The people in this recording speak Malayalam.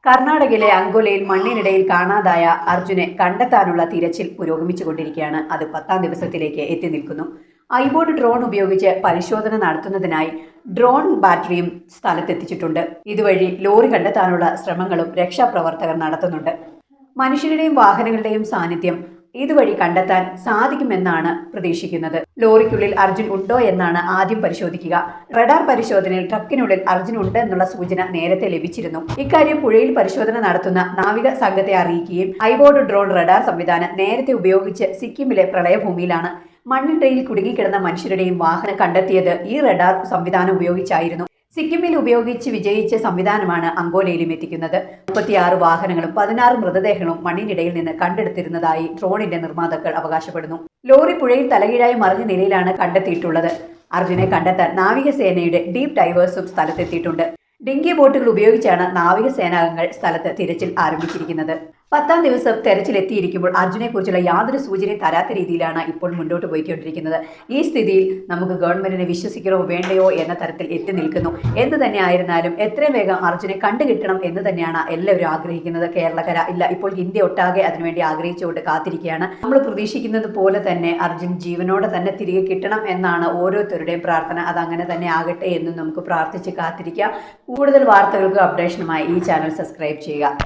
കർണാടകയിലെ അങ്കോലയിൽ മണ്ണിനിടയിൽ കാണാതായ അർജുനെ കണ്ടെത്താനുള്ള തിരച്ചിൽ പുരോഗമിച്ചുകൊണ്ടിരിക്കുകയാണ്. അത് 10ാം ദിവസത്തിലേക്ക് എത്തി നിൽക്കുന്നു. ഐബോർഡ് ഡ്രോൺ ഉപയോഗിച്ച് പരിശോധന നടത്തുന്നതിനായി ഡ്രോൺ ബാറ്ററിയും സ്ഥലത്തെത്തിച്ചിട്ടുണ്ട്. ഇതുവഴി ലോറി കണ്ടെത്താനുള്ള ശ്രമങ്ങളും രക്ഷാപ്രവർത്തകർ നടത്തുന്നുണ്ട്. മനുഷ്യരുടെയും വാഹനങ്ങളുടെയും സാന്നിധ്യം ഇതുവഴി കണ്ടെത്താൻ സാധിക്കുമെന്നാണ് പ്രതീക്ഷിക്കുന്നത്. ലോറിക്കുള്ളിൽ അർജുൻ ഉണ്ടോ എന്നാണ് ആദ്യം പരിശോധിക്കുക. റഡാർ പരിശോധനയിൽ ട്രക്കിനുള്ളിൽ അർജുൻ ഉണ്ട് എന്നുള്ള സൂചന നേരത്തെ ലഭിച്ചിരുന്നു. ഇക്കാര്യം പുഴയിൽ പരിശോധന നടത്തുന്ന നാവിക സംഘത്തെ അറിയിക്കുകയും ഐബോർഡ് ഡ്രോൺ റഡാർ സംവിധാനം നേരത്തെ ഉപയോഗിച്ച് സിക്കിമിലെ പ്രളയഭൂമിയിലാണ് മണ്ണിടയിൽ കുടുങ്ങിക്കിടന്ന മനുഷ്യരുടെയും വാഹനം കണ്ടെത്തിയത് ഈ റഡാർ സംവിധാനം ഉപയോഗിച്ചായിരുന്നു. സിക്കിമിൽ ഉപയോഗിച്ച് വിജയിച്ച സംവിധാനമാണ് അങ്കോലയിലും എത്തിക്കുന്നത്. 36 വാഹനങ്ങളും 16 മൃതദേഹങ്ങളും മണ്ണിനിടയിൽ നിന്ന് കണ്ടെടുത്തിരുന്നതായി ഡ്രോണിന്റെ നിർമ്മാതാക്കൾ അവകാശപ്പെടുന്നു. ലോറി പുഴയിൽ തലകീഴായി മറിഞ്ഞ നിലയിലാണ് കണ്ടെത്തിയിട്ടുള്ളത്. അർജുനെ കണ്ടെത്താൻ നാവികസേനയുടെ ഡീപ് ഡൈവേഴ്സും സ്ഥലത്തെത്തിയിട്ടുണ്ട്. ഡിങ്കി ബോട്ടുകൾ ഉപയോഗിച്ചാണ് നാവികസേനാംഗങ്ങൾ സ്ഥലത്ത് തിരച്ചിൽ ആരംഭിച്ചിരിക്കുന്നത്. 10ാം ദിവസം തെരച്ചിലെത്തിയിരിക്കുമ്പോൾ അർജുനെക്കുറിച്ചുള്ള യാതൊരു സൂചനയും തരാത്ത രീതിയിലാണ് ഇപ്പോൾ മുന്നോട്ട് പോയിക്കൊണ്ടിരിക്കുന്നത്. ഈ സ്ഥിതിയിൽ നമുക്ക് ഗവൺമെന്റിനെ വിശ്വസിക്കണോ വേണ്ടയോ എന്ന തരത്തിൽ എത്തി നിൽക്കുന്നു. എന്ത് തന്നെ ആയിരുന്നാലും എത്രയും വേഗം അർജുനെ കണ്ടുകിട്ടണം എന്ന് തന്നെയാണ് എല്ലാവരും ആഗ്രഹിക്കുന്നത്. കേരളക്കര ഇല്ല, ഇപ്പോൾ ഇന്ത്യ ഒട്ടാകെ അതിനുവേണ്ടി ആഗ്രഹിച്ചുകൊണ്ട് കാത്തിരിക്കുകയാണ്. നമ്മൾ പ്രതീക്ഷിക്കുന്നത് പോലെ തന്നെ അർജുൻ ജീവനോടെ തന്നെ തിരികെ കിട്ടണം എന്നാണ് ഓരോരുത്തരുടെയും പ്രാർത്ഥന. അതങ്ങനെ തന്നെ ആകട്ടെ എന്നും നമുക്ക് പ്രാർത്ഥിച്ച് കാത്തിരിക്കാം. കൂടുതൽ വാർത്തകൾക്കും അപ്ഡേഷനുമായി ഈ ചാനൽ സബ്സ്ക്രൈബ് ചെയ്യുക.